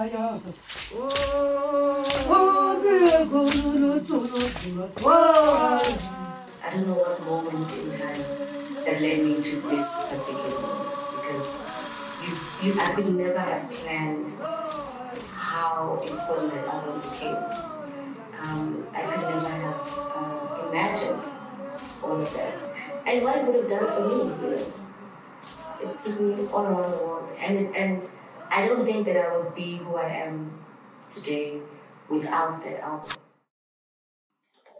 I don't know what moment in time has led me to this particular moment, because I could never have planned how important that album became. I could never have imagined all of that. And what it would have done for me, you know. It took me all around the world. And I don't think that I would be who I am today without that album.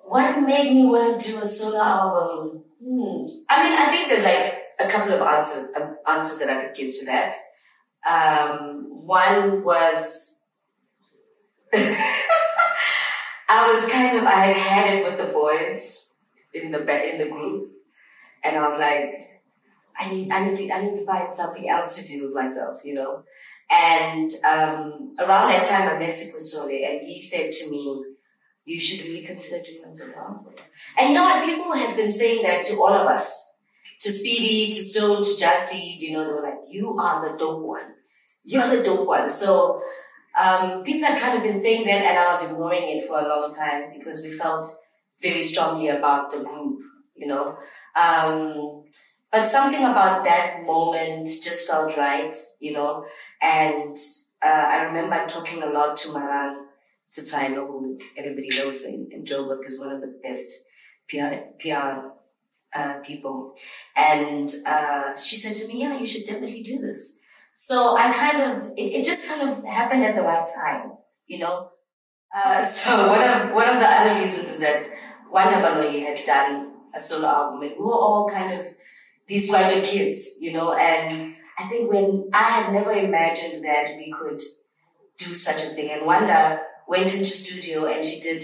What made me want to do a solo album? I mean, I think there's like a couple of answers that I could give to that. One was I had it with the boys in the group, and I was like, I need to find something else to do with myself, you know. And around that time, I met Sipho Gumede, and he said to me, "You should really consider doing a solo album." And you know what? People had been saying that to all of us, to Speedy, to Stone, to Jassy. You know, they were like, "You are the dope one. You're the dope one." So people had kind of been saying that, and I was ignoring it for a long time because we felt very strongly about the group, you know. But something about that moment just felt right, you know. And I remember talking a lot to Marang Sitwaino, who everybody knows in Joburg is one of the best PR people. And she said to me, "Yeah, you should definitely do this." So it just kind of happened at the right time, you know. So one of the other reasons is that Wanda Banoyi had done a solo album, and we were all kind of these white kids, you know, and I think when I had never imagined that we could do such a thing, and Wanda went into studio and she did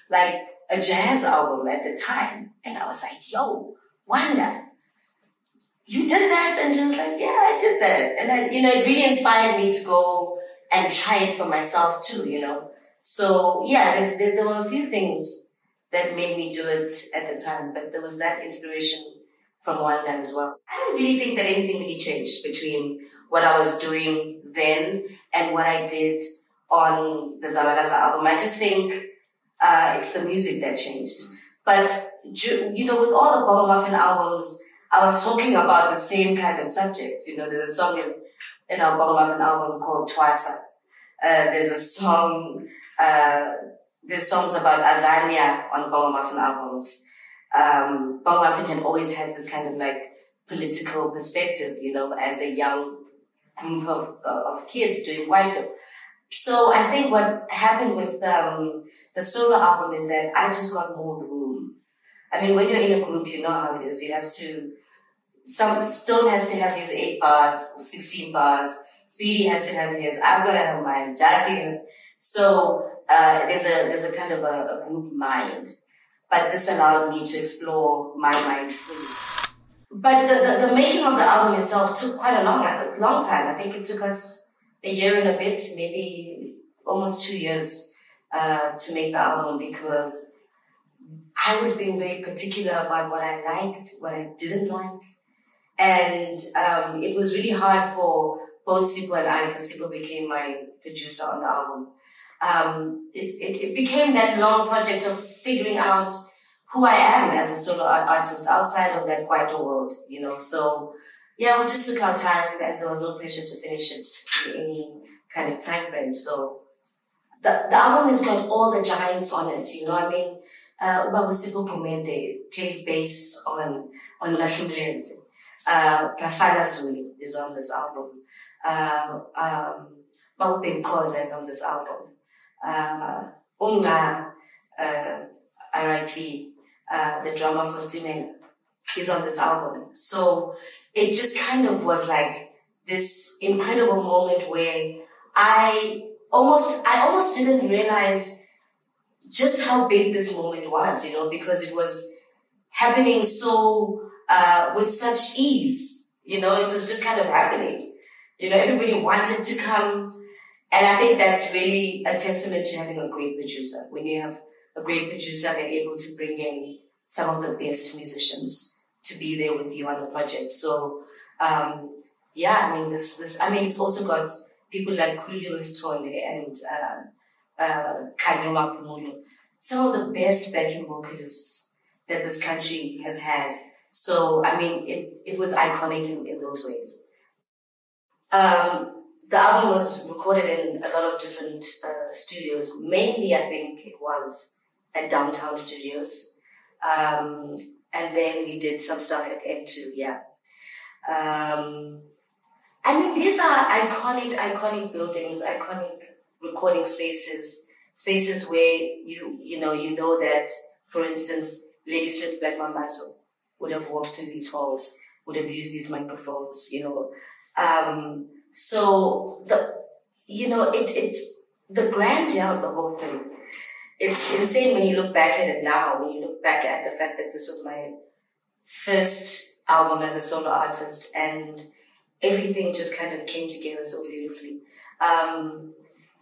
like a jazz album at the time, and I was like, "Yo, Wanda, you did that?" And she was like, "Yeah, I did that." And you know, it really inspired me to go and try it for myself too, you know. So yeah, there were a few things that made me do it at the time, but there was that inspiration from Wanda as well. I don't really think that anything really changed between what I was doing then and what I did on the Zabalaza album. I just think it's the music that changed. But, you know, with all the Bongo Muffin albums, I was talking about the same kind of subjects. You know, there's a song in our Bongo Muffin album called Twasa. There's a song, there's songs about Azania on Bongo Muffin albums. Bongo Muffin had always had this kind of like political perspective, you know, as a young group of kids doing Kwaito. So I think what happened with the solo album is that I just got more room. I mean, when you're in a group, you know how it is. You have to, Stone has to have his 8 bars, 16 bars. Speedy has to have his, I've got to have mine. Jazzy has. So there's a kind of a group mind. But this allowed me to explore my mind fully. But the making of the album itself took quite a long time. I think it took us a year and a bit, maybe almost 2 years, to make the album, because I was being very particular about what I liked, what I didn't like. And it was really hard for both Sipho and I, because Sipho became my producer on the album. It became that long project of figuring out who I am as a solo artist outside of that Kwaito world, you know. So, yeah, we just took our time, and there was no pressure to finish it in any kind of time frame. So, the album has got all the giants on it, you know what I mean? Sipho Gumede plays bass on Lashumlenzi. Fana Zulu is on this album. Big Koza is on this album. R.I.P., the drummer for Stimela, is on this album. So it just kind of was like this incredible moment where I almost didn't realize just how big this moment was, you know, because it was happening so with such ease, you know. It was just kind of happening. You know, everybody wanted to come. And I think that's really a testament to having a great producer. When you have a great producer, they're able to bring in some of the best musicians to be there with you on the project. So, yeah, I mean, it's also got people like Tole and Kanyoma Pumulo, some of the best backing vocalists that this country has had. So, I mean, it was iconic in those ways. The album was recorded in a lot of different studios. Mainly, I think it was at Downtown Studios. And then we did some stuff at M2, yeah. I mean, these are iconic buildings, iconic recording spaces where you know that, for instance, Lady Smith Black Mambazo would have walked through these halls, would have used these microphones, So the grandeur of the whole thing, it's insane when you look back at it now, when you look back at the fact that this was my first album as a solo artist and everything just kind of came together so beautifully. The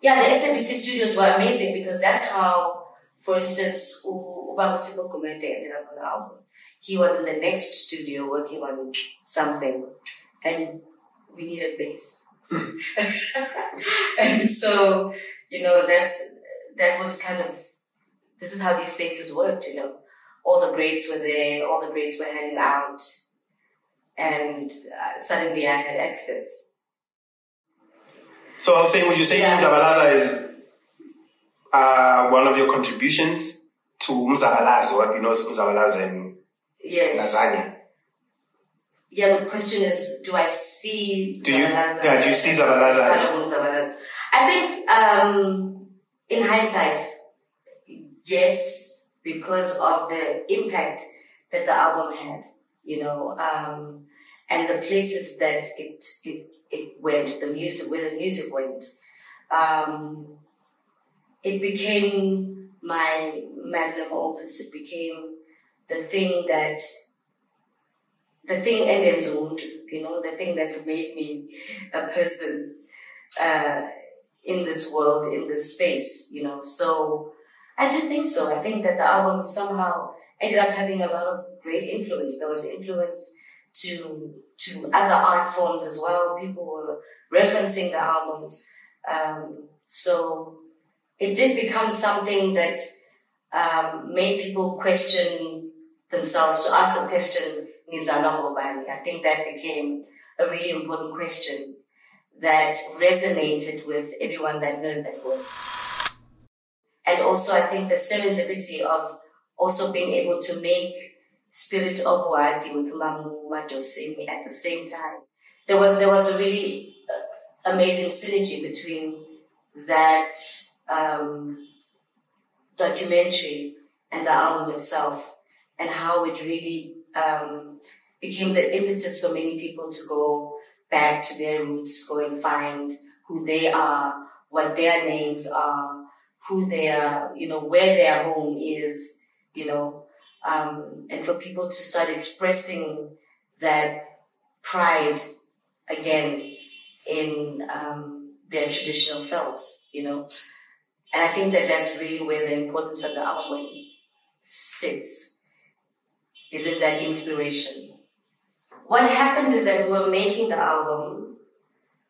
SABC studios were amazing because that's how, for instance, Sipho Gumede ended up on the album. He was in the next studio working on something and we needed bass. And so, that was kind of, this is how these spaces worked, All the greats were there, all the greats were hanging out, and suddenly I had access. So I was saying, would you say Zabalaza is one of your contributions to Zabalaza, what we know as Zabalaza and Lasagna? Yeah, the question is, do I see Zabalaza? Do you see Zabalaza as... I think, in hindsight, yes, because of the impact that the album had, and the places that it went, where the music went. It became my magnum opus. It became the thing ended Zundu, the thing that made me a person in this world, in this space, So I do think so. I think that the album somehow ended up having a lot of great influence. There was influence to other art forms as well. People were referencing the album. So it did become something that made people question themselves, to ask the question, Nizalwa Ngobani. I think that became a really important question that resonated with everyone that heard that word. And also I think the serendipity of also being able to make Spirit of Uhadi with Madosini at the same time. There was a really amazing synergy between that documentary and the album itself, and how it really became the impetus for many people to go back to their roots, go and find who they are, what their names are, who they are, where their home is, and for people to start expressing that pride again in their traditional selves, And I think that that's really where the importance of the album sits, is in that inspiration. What happened is that we were making the album,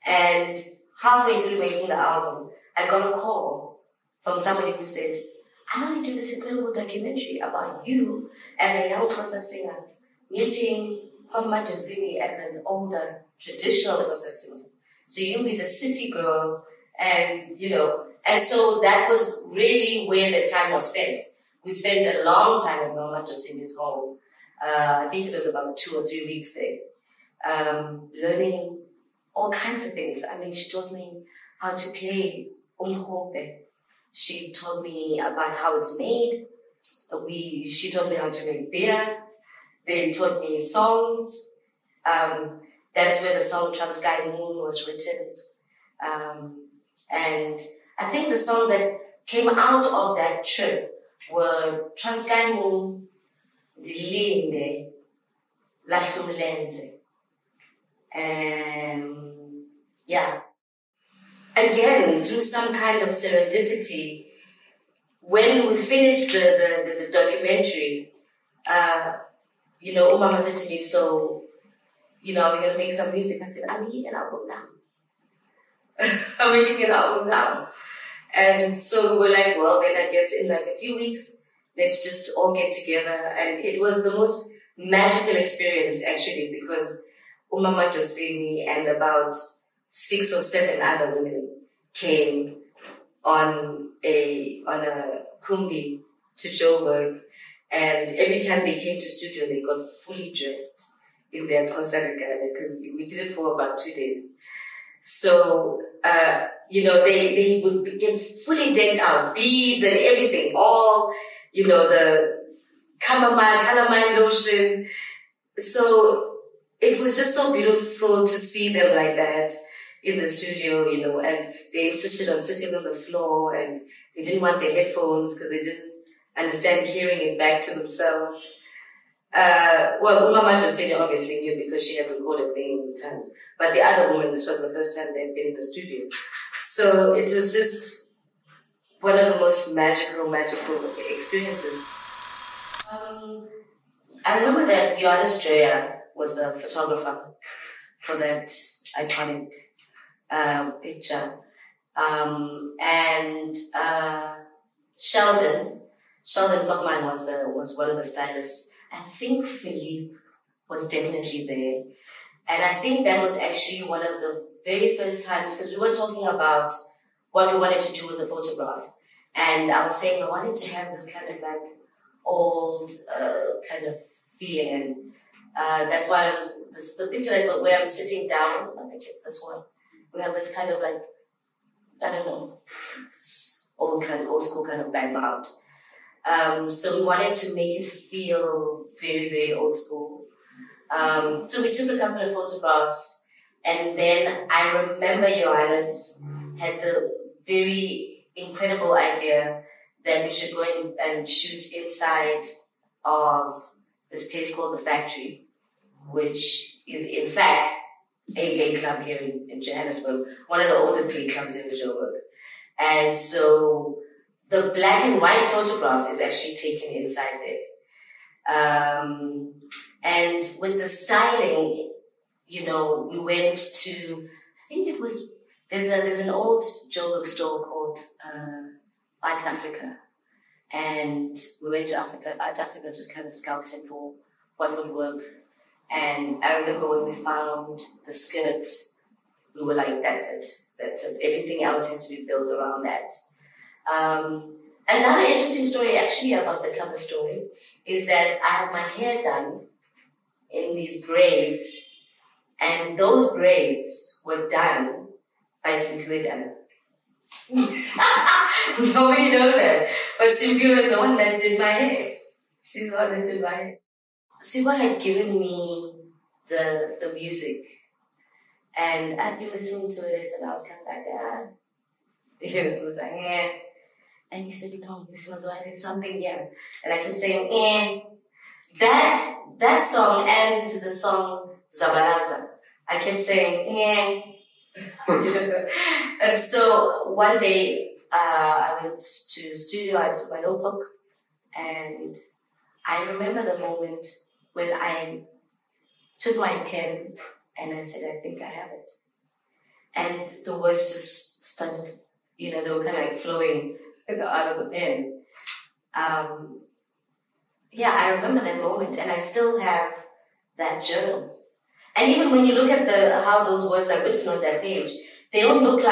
and halfway through making the album, I got a call from somebody who said, I want to do this incredible documentary about you as a young Xhosa singer, meeting Madosini as an older traditional Xhosa singer. So you'll be the city girl, and and so that was really where the time was spent. We spent a long time at Madosini's home. I think it was about 2 or 3 weeks there, learning all kinds of things. I mean, she taught me how to play umhobe. She taught me about how it's made. She taught me how to make beer. They taught me songs. That's where the song Transkei Moon was written. And I think the songs that came out of that trip were Transkei Moon, Dilinde, Lahlumlenze. Again, through some kind of serendipity, when we finished the documentary, Umama said to me, so, we're going to make some music. I said, I'm making an album now. making an album now. And so we were like, well, then I guess in like a few weeks, let's just all get together. And it was the most magical experience, actually, because Madosini and about 6 or 7 other women came on a kumbi to Joburg. And every time they came to studio, they got fully dressed in their Kosaragana, because we did it for about 2 days. So, they would get fully decked out, beads and everything, all, the calamine lotion. So it was just so beautiful to see them like that in the studio, and they insisted on sitting on the floor, and they didn't want their headphones because they didn't understand hearing it back to themselves. Mama just said obviously knew because she had recorded many times. But the other woman, this was the first time they'd been in the studio. So it was just one of the most magical experiences. I remember that Johannes Dreyer was the photographer for that iconic picture. And Sheldon Gottman was one of the stylists. I think Philippe was definitely there. And I think that was actually one of the very first times, because we were talking about what we wanted to do with the photograph. And I was saying I wanted to have this kind of like old kind of feeling. And that's why the picture where I'm sitting down, I think it's this one. We have this kind of like, I don't know, old school kind of background. So we wanted to make it feel very, very old school. So we took a couple of photographs, and then I remember Johannes had the very incredible idea that we should go in and shoot inside of this place called The Factory, which is in fact a gay club here in Johannesburg, one of the oldest gay clubs in Joburg. And so the black and white photograph is actually taken inside there. And with the styling, we went to, I think it was, there's an old Joburg store called Art Africa. And we went to Art Africa just kind of scouting for what would work. And I remember when we found the skirt, we were like, that's it. Everything else has to be built around that. Another interesting story actually about the cover story is that I had my hair done in these braids, and those braids were done by Sipho. Nobody knows that, but Sipho is the one that did my hair. She's the one that did my hair. Sipho had given me the music, and I'd been listening to it, and I was kind of like, it was like, yeah. And he said, Miss Mazwai, there's something here. And I kept saying, that song and the song Zabalaza. I kept saying, And so one day, I went to the studio, I took my notebook, and I remember the moment when I took my pen and I said, I think I have it. And the words just started, they were kind of like flowing out of the pen. I remember that moment, and I still have that journal. And even when you look at how those words are written on that page, they don't look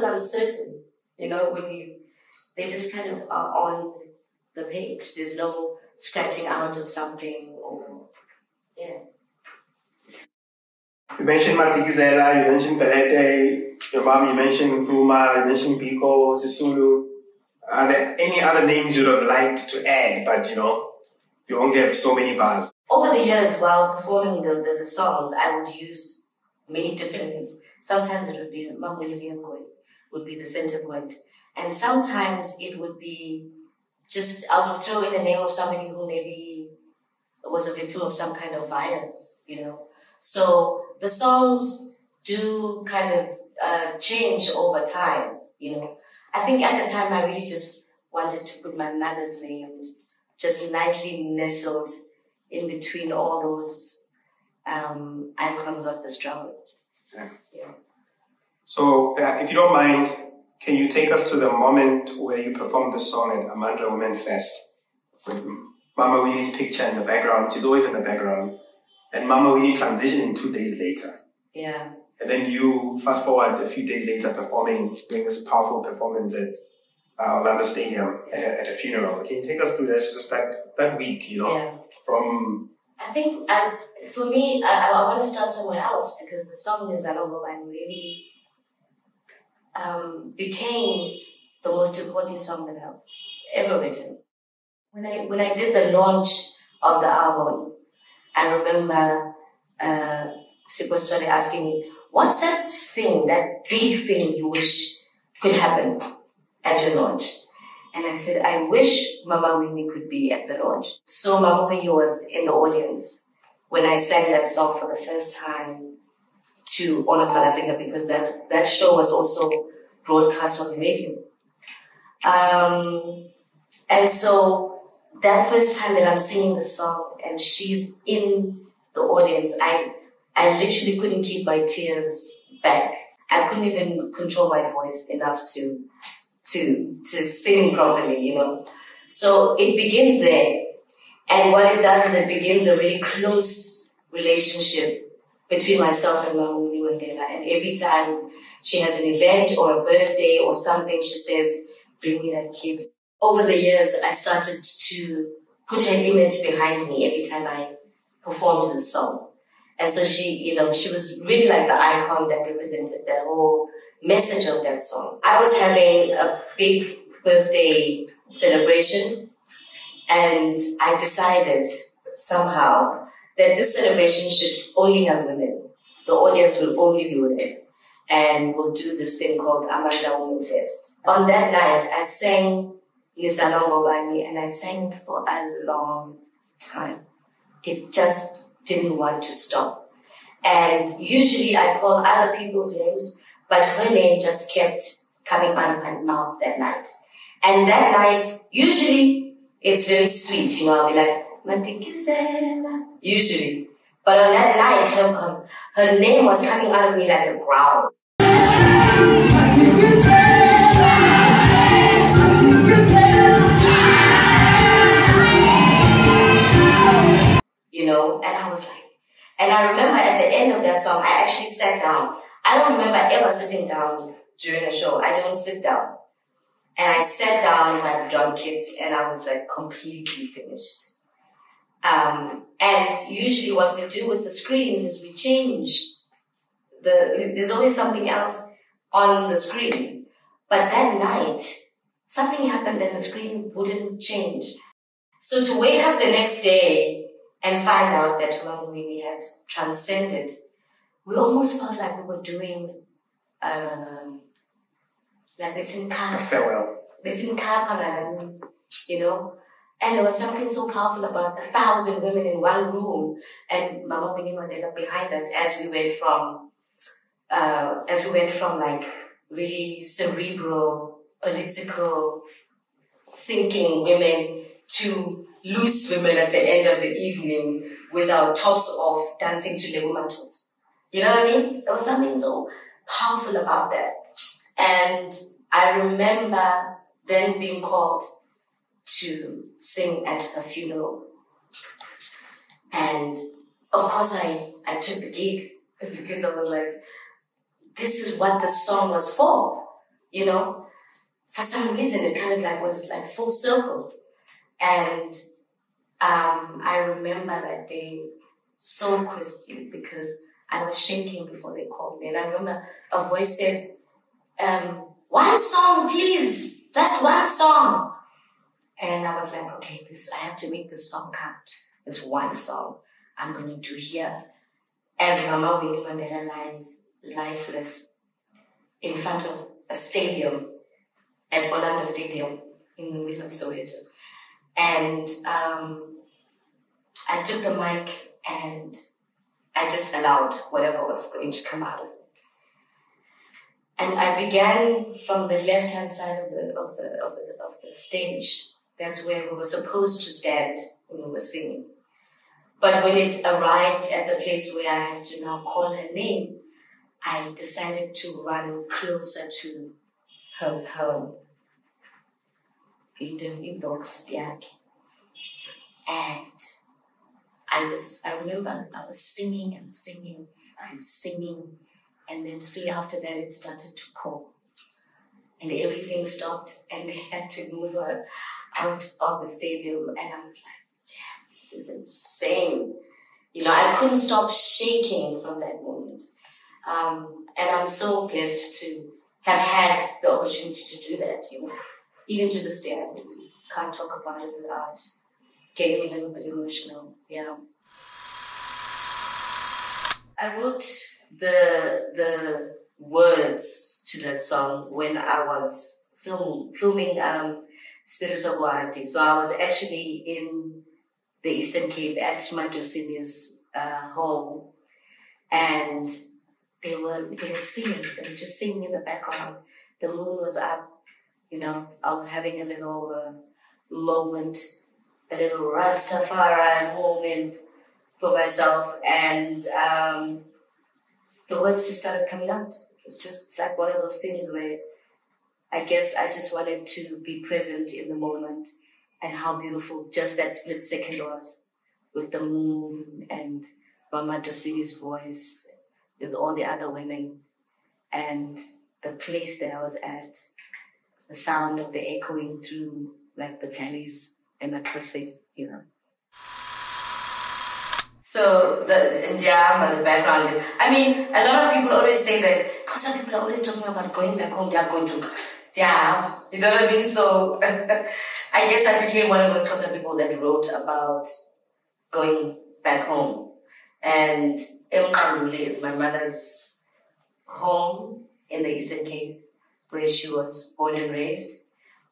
uncertain. They just kind of are on the page. There's no scratching out of something You mentioned Matikizela, you mentioned Pelete, your mom, you mentioned Nkrumah, you mentioned Biko, Sisulu. Are there any other names you'd have liked to add, but you only have so many bars? Over the years, while performing the songs, I would use many different names. Sometimes it would be Mamuli would be the center point. And sometimes it would be I would throw in the name of somebody who maybe was a victim of some kind of violence, So the songs do kind of change over time, I think at the time I really just wanted to put my mother's name just nicely nestled in between all those icons of the struggle. Yeah. So, if you don't mind, can you take us to the moment where you performed the song at Amandla Women Fest with Mama Winnie's picture in the background? She's always in the background. And Mama Winnie transitioning 2 days later. Yeah. And then you, fast forward a few days later, doing this powerful performance at Orlando Stadium at a funeral. Can you take us through this, just that week, Yeah. From... I think, for me, I want to start somewhere else, because the song Nizalwa Ngobani really became the most important song that I've ever written. When I did the launch of the album, I remember Sipho Gumede asking me, what's that thing, that big thing you wish could happen at your launch? And I said, I wish Mama Winnie could be at the launch. So Mama Winnie was in the audience when I sang that song for the first time to All of South Africa, because that show was also broadcast on the radio. And so that first time that I'm singing the song and she's in the audience, I literally couldn't keep my tears back. I couldn't even control my voice enough to sing properly, So it begins there. And what it does is it begins a really close relationship between myself and Mama Winnie Mandela. And every time she has an event or a birthday or something, she says, bring me that kid. Over the years, I started to put her image behind me every time I performed this song. And so she was really like the icon that represented that whole message of that song. I was having a big birthday celebration, and I decided somehow that this celebration should only have women. The audience will only be women. And we'll do this thing called Amandla Women Fest. On that night, I sang Nizalwa Ngobani, and I sang it for a long time. It just didn't want to stop. And usually I call other people's names, but her name just kept coming out of my mouth that night. And that night, usually it's very sweet, I'll be like, Matikizela, usually. But on that night, her name was coming out of me like a growl. And I was like, and I remember at the end of that song, I actually sat down. I don't remember ever sitting down during a show. I don't sit down. And I sat down in my drum kit and I was like completely finished. And usually what we do with the screens is we change. There's always something else on the screen. But that night, something happened and the screen wouldn't change. So to wake up the next day and find out that Mama Winnie had transcended, we almost felt like we were doing like a farewell. And there was something so powerful about 1,000 women in one room and Mama Winnie Mandela behind us as we went from like really cerebral, political thinking women to loose women at the end of the evening with our tops off dancing to legumatos. You know what I mean? There was something so powerful about that. And I remember then being called to sing at her funeral. And of course I took the gig because I was like, this is what the song was for, For some reason it kind of like was like full circle. And I remember that day so crisply because I was shaking before they called me. And I remember a voice said, one song, please. Just one song. And I was like, okay, I have to make this song count. This one song I'm going to do here. As Mama Winnie Mandela lies lifeless in front of a stadium at Orlando Stadium in the middle of Soweto. And I took the mic and I just allowed whatever was going to come out of it. And I began from the left-hand side of the stage. That's where we were supposed to stand when we were singing. But when it arrived at the place where I have to now call her name, I decided to run closer to her inbox, yeah. And I remember I was singing and singing and singing, and then soon after that it started to pour. And everything stopped, and they had to move her out of the stadium. And I was like, damn, this is insane. You know, I couldn't stop shaking from that moment. And I'm so blessed to have had the opportunity to do that, you know. Even to this day, I really can't talk about it without getting a little bit emotional, yeah. I wrote the words to that song when I was filming Spirits of Uhadi. So I was actually in the Eastern Cape at Madosini's home, and they were singing. They were just singing in the background. The moon was up. You know, I was having a little moment, a little Rastafari moment for myself, and the words just started coming out. It was just like one of those things where I guess I just wanted to be present in the moment and how beautiful just that split second was with the moon and Madosini's voice with all the other women and the place that I was at, the sound of the echoing through like the valleys and the cliffs, you know. So the background. I mean, a lot of people always say that because some people are always talking about going back home, they are going to you know what I mean? So I guess I became one of those Xhosa people that wrote about going back home. And Emqanduli is my mother's home in the Eastern Cape, where she was born and raised,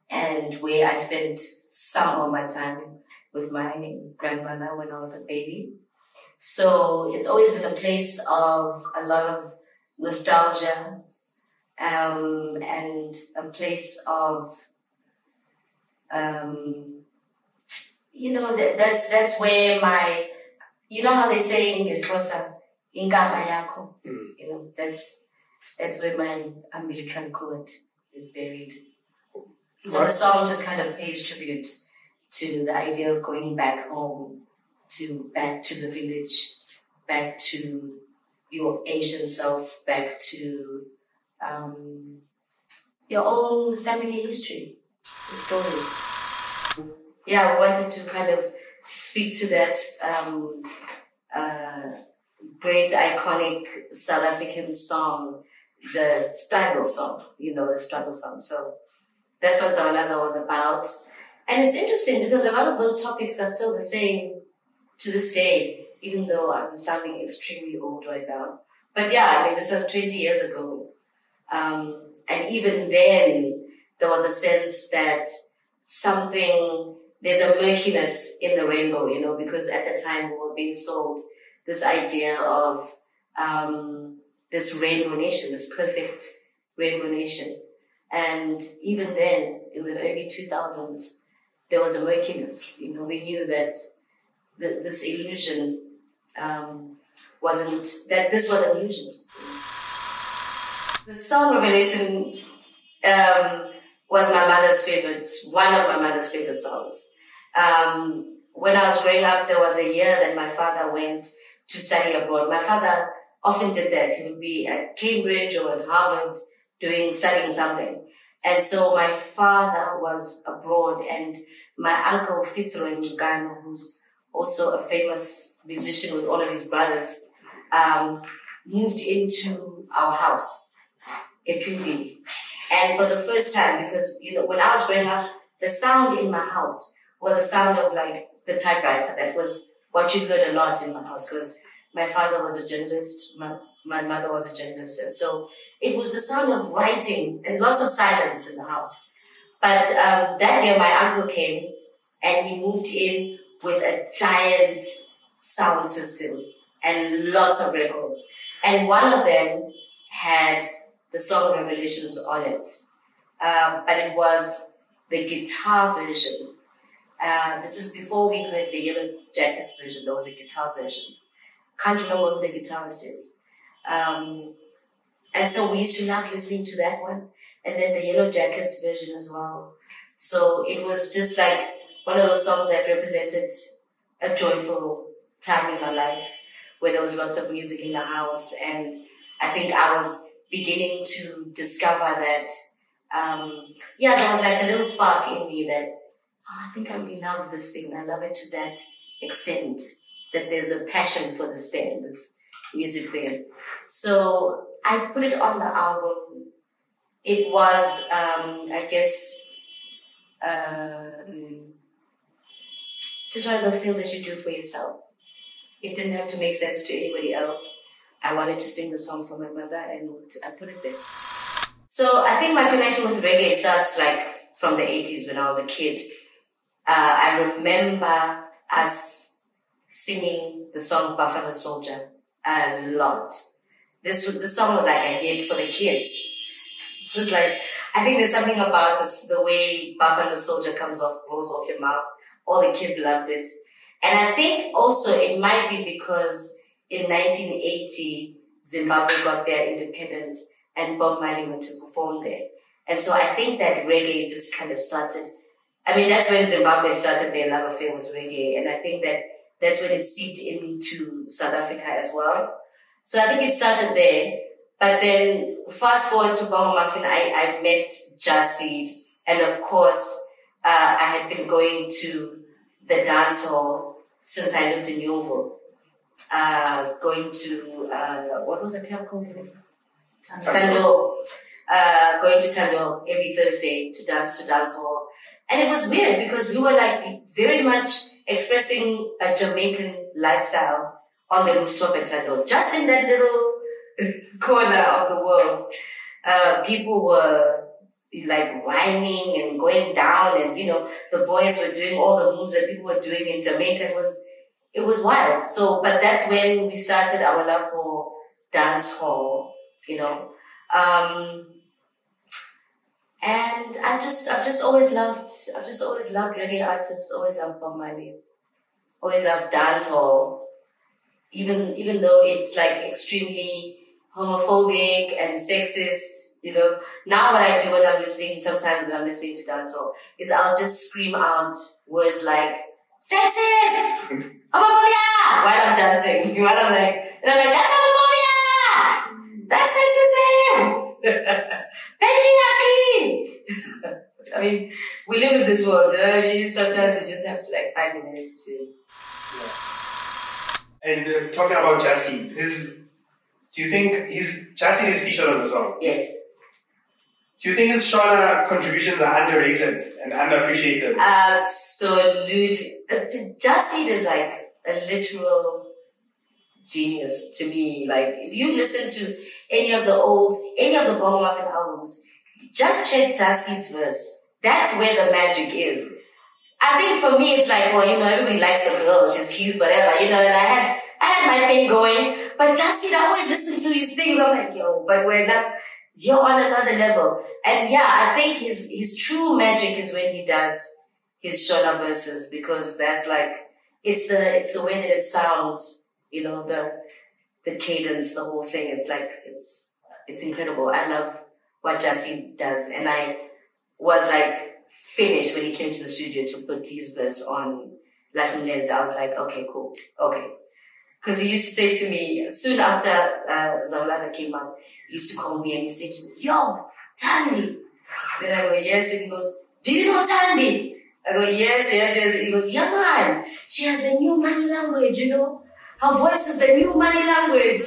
and where I spent some of my time with my grandmother when I was a baby. So it's always been a place of a lot of nostalgia, and a place of, you know, that's where my, you know how they say in Xhosa, ingama yakho, you know, that's where my umbilical cord is buried. So the song just kind of pays tribute to the idea of going back home, back to the village, back to your Asian self, back to your own family history, the story. Yeah, I wanted to kind of speak to that great, iconic South African song, the struggle song, you know, the struggle song. So that's what Zabalaza was about. And it's interesting because a lot of those topics are still the same to this day, even though I'm sounding extremely old right now. But yeah, I mean, this was 20 years ago. And even then, there was a sense that there's a murkiness in the rainbow, you know, because at the time we were being sold this idea of this rainbow nation, this perfect rainbow nation. And even then, in the early 2000s, there was a murkiness. You know, we knew that this illusion this was an illusion. The song Revelations was one of my mother's favorite songs. When I was growing up, there was a year that my father went to study abroad. My father often did that. He would be at Cambridge or at Harvard studying something. And so my father was abroad, and my uncle Fitzroy Ngana, who's also a famous musician with all of his brothers, moved into our house, Epudi. And for the first time, because, you know, when I was growing up, the sound in my house was the sound of like the typewriter. That was what you heard a lot in my house, because my father was a journalist, my mother was a journalist. And so it was the sound of writing and lots of silence in the house. But that year my uncle came and he moved in with a giant sound system and lots of records. And one of them had the song Revelations on it. But it was the guitar version. This is before we heard the Yellow Jackets version. There was a guitar version. Can't remember who the guitarist is. And so we used to love listening to that one. And then the Yellow Jackets version as well. So it was just like one of those songs that represented a joyful time in my life where there was lots of music in the house. And I think I was beginning to discover that, there was like a little spark in me that, I think I really love this thing. I love it to that extent that there's a passion for this thing, this music there. So I put it on the album. It was, just one of those things that you do for yourself. It didn't have to make sense to anybody else. I wanted to sing the song for my mother and I put it there. So I think my connection with reggae starts like from the 80s when I was a kid. I remember us singing the song Fana Zulu a lot. This song was like a hit for the kids. It's just like, I think there's something about this, the way Fana Zulu rolls off your mouth. All the kids loved it. And I think also it might be because in 1980, Zimbabwe got their independence and Bob Marley went to perform there. And so I think that reggae just kind of started. I mean, that's when Zimbabwe started their love affair with reggae. And I think that that's when it seeped into South Africa as well. So I think it started there. But then fast forward to Bongo Muffin, I met Jasid. And of course, I had been going to the dance hall since I lived in Yeovil. Going to, what was the club called? Thando. Going to Thando every Thursday to dance hall. And it was weird because we were like very much expressing a Jamaican lifestyle on the rooftop at Thando. Just in that little corner of the world. People were like whining and going down and, the boys were doing all the moves that people were doing in Jamaica. It was wild. So, but that's when we started our love for dance hall, and I've just always loved reggae artists, always loved Bob Marley, always loved dance hall, even though it's like extremely homophobic and sexist. Now what I do when I'm listening to dancehall is I'll just scream out words like sexist, homophobia while I'm dancing. I'm like, that's homophobia, that's sexism, patriarchy. I mean, we live in this world. I mean, sometimes you just have to like 5 minutes to. Yeah. And talking about Jasid, do you think Jasid is featured on the song? Yes. Do you think his Shona contributions are underrated and underappreciated? Absolutely. Jasid is like a literal genius to me. Like, if you listen to any of the Bongo Muffin albums, just check Jasid's verse. That's where the magic is. I think for me, it's like, well, everybody likes the girl, she's cute, whatever, and I had my thing going, but Jasid, I always listen to his things. I'm like, but you're on another level. And yeah, I think his true magic is when he does his Shona verses, because that's like, it's the way that it sounds, the cadence, the whole thing. It's like, it's incredible. I love what Jasid does. And I was like finished when he came to the studio to put his verse on Latin Lens. I was like, okay, cool. Okay. Because he used to say to me, soon after Zabalaza came out, he used to call me and he used to say to me, yo, Thandi. Then I go, yes. And he goes, do you know Thandi? I go, yes. And he goes, yeah, man. She has the new money language, Her voice is the new money language.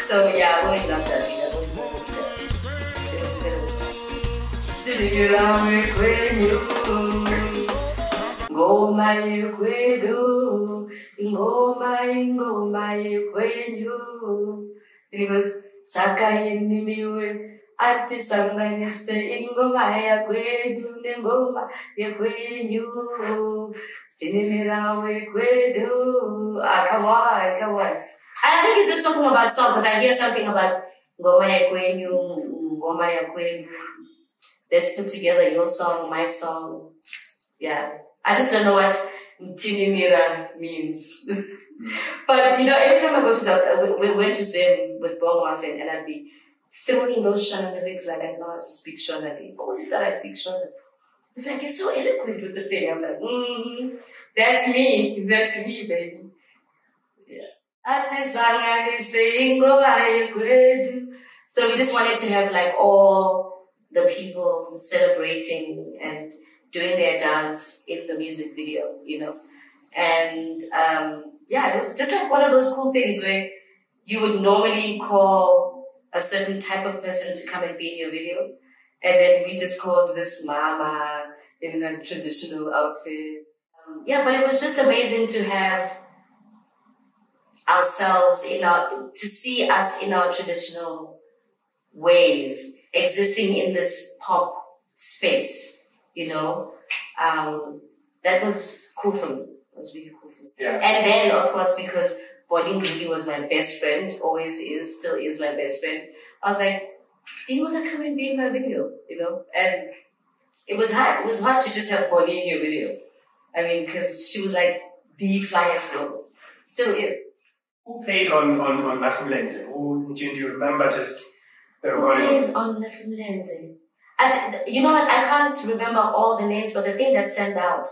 So yeah, I always loved Jasid. I always loved what he does. It was incredible. Ngoma yekwedu, ingoma yekwenyu. And he goes, Saka miwe, ati sanganise ingoma yakwedu, nengoma yekwenyu. Tinimirawe kwedu. Come on. I think he's just talking about song, because I hear something about ngoma yekwenyu, ngoma yakwenyu. Let's put together your song, my song. Yeah. I just don't know what Tinimira means. But, you know, every time I go to we went to Zim with Bon Muffin, and I'd be throwing those Shona lyrics like I know how to speak Shona. He always thought I speak Shona. He's like, you're so eloquent with the thing. I'm like, that's me. That's me, baby. Yeah. So we just wanted to have like all the people celebrating and doing their dance in the music video, you know. And yeah, it was just like one of those cool things where you would normally call a certain type of person to come and be in your video. And then we just called this mama in her traditional outfit. Yeah, but it was just amazing to have ourselves to see us in our traditional ways, existing in this pop space, you know. That was cool for me. It was really cool for me. Yeah. And then, of course, because Bonnie really was my best friend, always is, still is my best friend, I was like, do you want to come and be in my video? You know? And it was hard. It was hard to just have Bonnie in your video. I mean, because she was like the flyest girl. Still is. Who played on Lathum Who do you remember just the recording? Who plays on Lathum you know what? I can't remember all the names, but the thing that stands out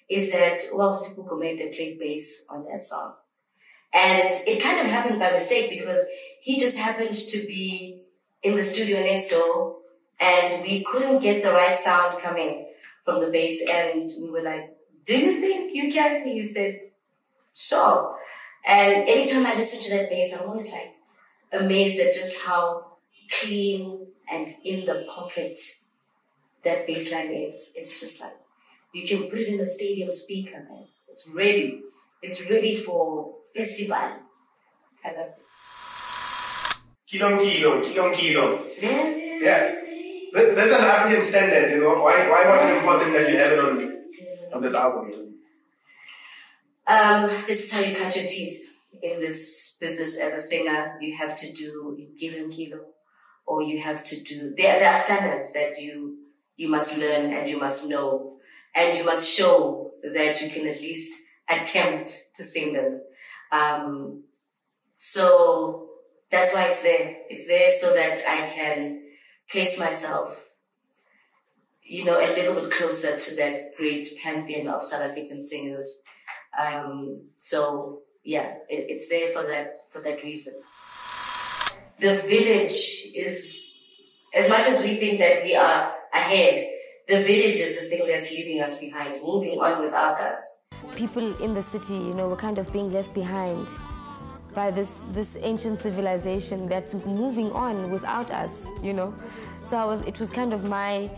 is that Sipho Gumede played bass on that song. And it kind of happened by mistake because he just happened to be in the studio next door and we couldn't get the right sound coming from the bass, and we were like, do you think you can? He said, sure. And every time I listen to that bass, I'm always like amazed at just how clean and in the pocket that bass line is. It's just like, you can put it in a stadium speaker, man. It's ready. It's ready for festival. I love it. Kilo. Yeah. That's an African standard, you know. Why was it important that you have it on this album? This is how you cut your teeth in this business as a singer. You have to do kilo, or you have to do, there are standards that you must learn and you must know, and you must show that you can at least attempt to sing them. So that's why it's there. It's there so that I can place myself, you know, a little bit closer to that great pantheon of South African singers. So yeah, it's there for that reason. The village is, as much as we think that we are ahead, the village is the thing that's leaving us behind, moving on without us. People in the city, you know, were kind of being left behind by this ancient civilization that's moving on without us, you know. So it was kind of my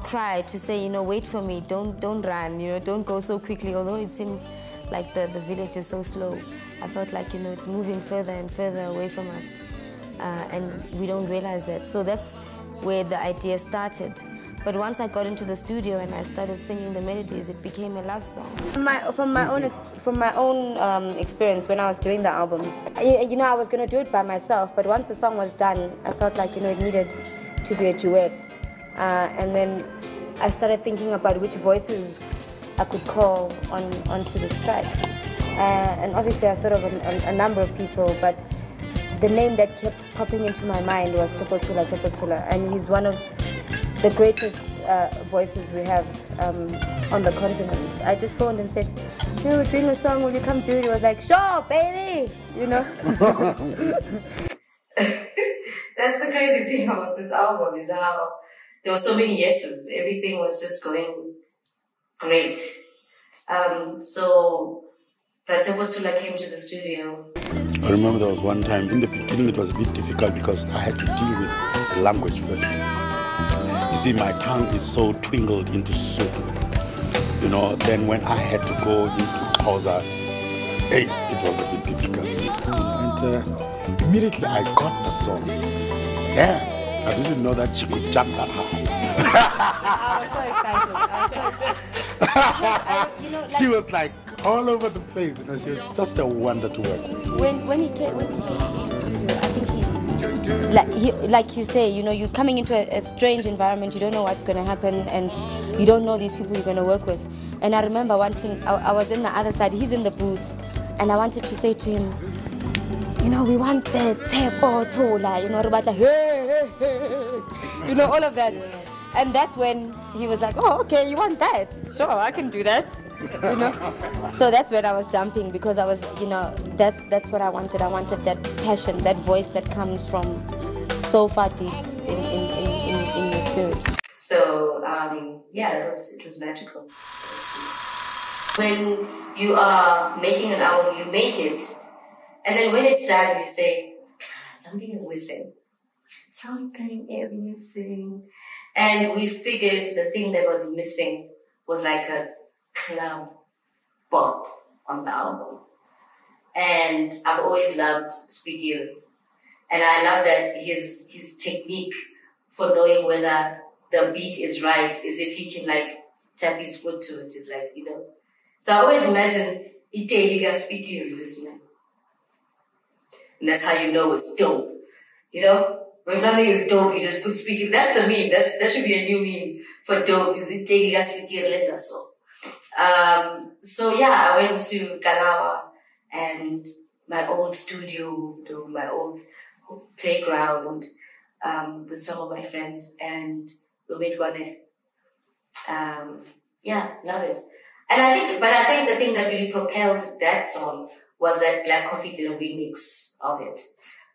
cry to say, you know, wait for me, don't run, you know, don't go so quickly. Although it seems like the village is so slow, I felt like, you know, it's moving further and further away from us, and we don't realize that. So that's where the idea started. But once I got into the studio and I started singing the melodies, it became a love song. From my own experience when I was doing the album, you know, I was going to do it by myself, but once the song was done, I felt like, you know, it needed to be a duet. And then I started thinking about which voices I could call onto this track. And obviously I thought of a number of people, but the name that kept popping into my mind was Tshepo Tshola, and he's one of the greatest voices we have on the continent. I just phoned and said, you know, we're doing a song, will you come do it? He was like, sure, baby, you know. That's the crazy thing about this album, is how there were so many yeses. Everything was just going great. So Tshepo Tshola came to the studio. I remember there was one time, in the beginning it was a bit difficult because I had to deal with the language first. You see, my tongue is so twinkled into Sotho. You know, then when I had to go into Xhosa, hey, it was a bit difficult. And immediately I got the song. Yeah, I didn't know that she could jump that high. I was so excited. You know, she was like all over the place. You know, she was just a wonder to work with. When he came to the studio, I think like you say, you know, you're coming into a strange environment, you don't know what's going to happen, and you don't know these people you're going to work with. And I remember one thing, I was in the other side, he's in the booth, And I wanted to say to him, you know, we want the Tshepo Tshola, you know, you know, all of that. And that's when he was like, oh, okay, you want that? Sure, I can do that, you know. So that's when I was jumping, because I was, you know, that's what I wanted. I wanted that passion, that voice that comes from so far deep in your spirit. So, yeah, it was magical. When you are making an album, you make it, and then when it's done, you say, something is missing. Something is missing. And we figured the thing that was missing was like a club bop on the album. And I've always loved Spikiri. And I love that his technique for knowing whether the beat is right is if he can like tap his foot to it. It's like, you know. So I always imagine Italiga Spikiri just like. And that's how you know it's dope. You know? When something is dope, you just put Spikiri. That's the meme. That should be a new meme for dope. Is Italiga Spikiri letter so. So yeah, I went to Kalawa and my old studio, my old playground, with some of my friends, and we made one. Yeah, love it. And I think the thing that really propelled that song was that Black Coffee did a remix of it.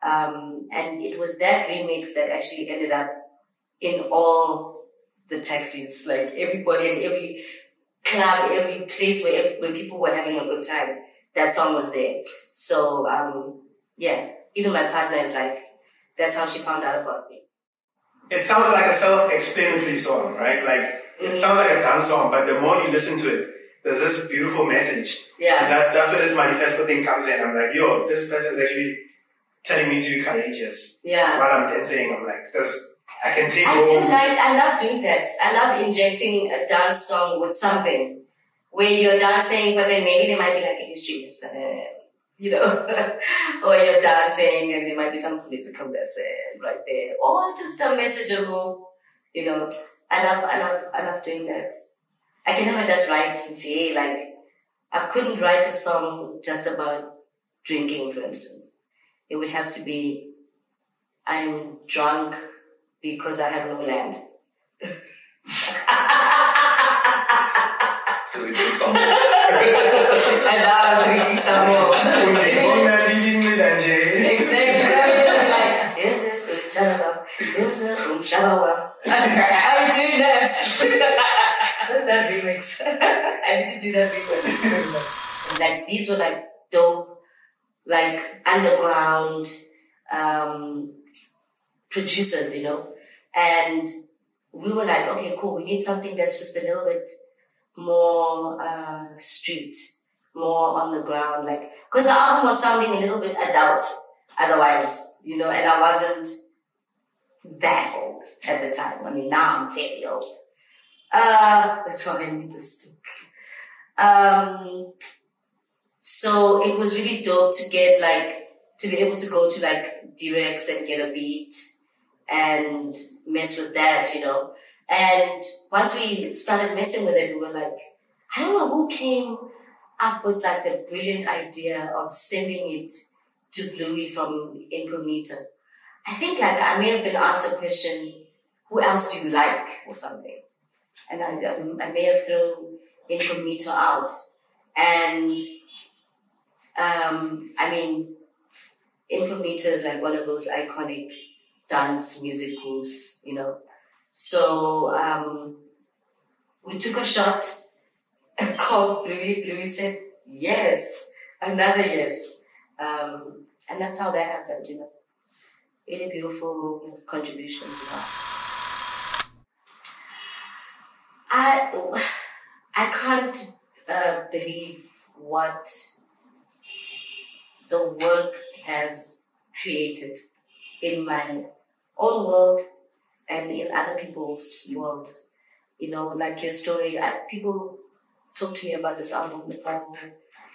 And it was that remix that actually ended up in all the taxis, like everybody in every club, every place when people were having a good time, that song was there. So, yeah, even my partner is like, that's how she found out about me. It sounded like a self-explanatory song, right? Like, it sounds like a dance song, but the more you listen to it, there's this beautiful message. Yeah. And that's where this manifesto thing comes in. I'm like, yo, this person's actually telling me to be courageous. Yeah. While I'm dancing, I'm like, I can take I love doing that. I love injecting a dance song with something where you're dancing, but then maybe there might be like a history lesson, you know, or you're dancing and there might be some political lesson right there, or just a messageable, you know. I love doing that. I can never just write like I couldn't write a song just about drinking, for instance. It would have to be, I'm drunk because I have no land. So we did something. And now I'm drinking some more. I would do that. What's that remix? I used to do that remix. Like, these were like dope, like underground producers, you know. And we were like, okay, cool, we need something that's just a little bit more street, more on the ground, like, because the album was sounding a little bit adult otherwise, you know, and I wasn't that old at the time. I mean, now I'm very old. That's why I need the stick. So it was really dope to get to be able to go to Directs and get a beat and mess with that, you know. And once we started messing with it, we were like, I don't know who came up with the brilliant idea of sending it to Bluey from Incognito. I think I may have been asked a question, who else do you like, or something. And I may have thrown Incognito out. And, I mean, Incognito is one of those iconic dance music groups, you know. So, we took a shot and called Bluey. Bluey said, yes, another yes. And that's how that happened, you know. Really beautiful contribution to that. I can't believe what the work has created in my own world and in other people's worlds. You know, like your story, people talk to me about this album all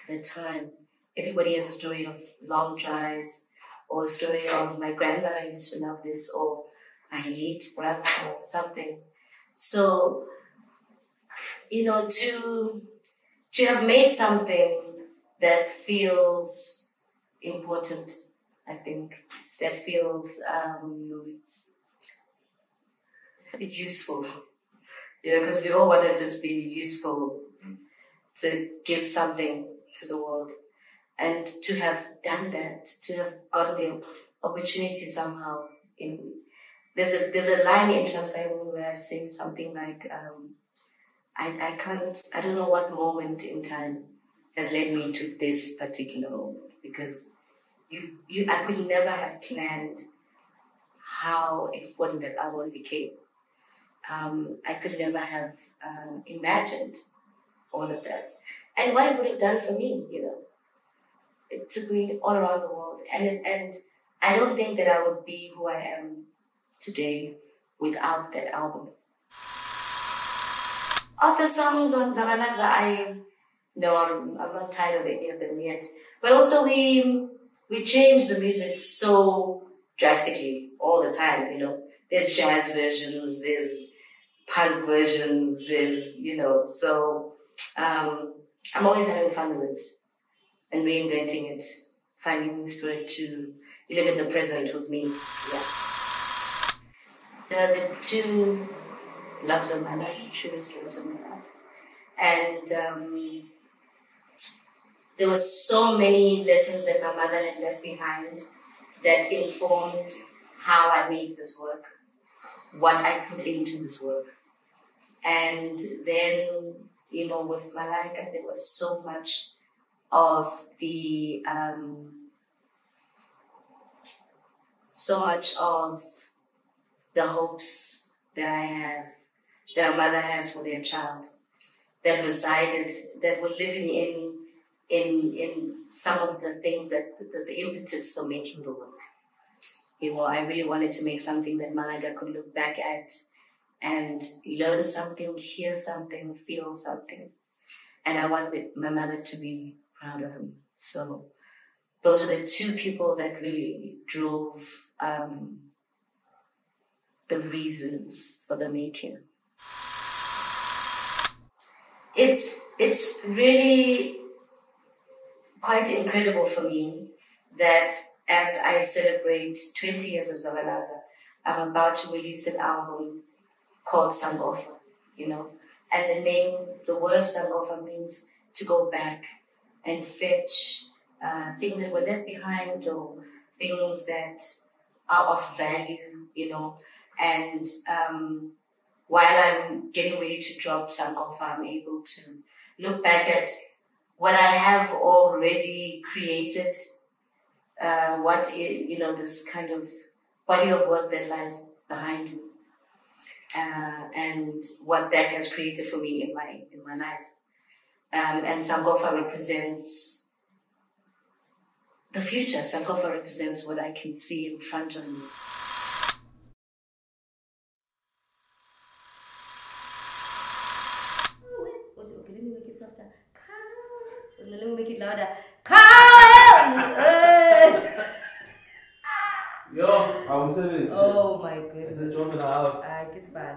the time. Everybody has a story of long drives, or a story of my grandmother used to love this, or I hate brother, or something. So, you know, to have made something that feels important, I think, that feels useful. Because we all want to just be useful, to give something to the world. And to have done that, to have gotten the opportunity somehow. There's a line in Transkei Moon where I say something like, I don't know what moment in time has led me to this particular moment, because I could never have planned how important that album became. I could never have imagined all of that. And what it would have done for me, It took me all around the world. And I don't think that I would be who I am today without that album. Of the songs on Zabalaza, I'm not tired of any of them yet. But also we change the music so drastically all the time, There's jazz versions, there's punk versions, there's, so I'm always having fun with it and reinventing it, finding ways for it to live in the present with me. Yeah. The two loves of my life, truest loves of my life. And there were so many lessons that my mother had left behind that informed how I made this work, what I put into this work. And then, with Malaika, there was so much of the hopes that I have, that a mother has for their child, that were living in some of the things that the impetus for making the work. I really wanted to make something that Malaika could look back at and learn something, hear something, feel something. And I wanted my mother to be proud of me. So those are the two people that really drove the reasons for the making. It's really quite incredible for me that as I celebrate 20 years of Zabalaza, I'm about to release an album called Sangofa, and the word Sangofa means to go back and fetch things that were left behind or things that are of value, and while I'm getting ready to drop Sangofa, I'm able to look back at what I have already created, this kind of body of work that lies behind me, and what that has created for me in my life. And Sangofa represents the future. Sangofa represents what I can see in front of me. Okay, let me make it softer. Let me make it louder. Yo, I'm 70. Oh my goodness. It's a job and a half. Kiss bad.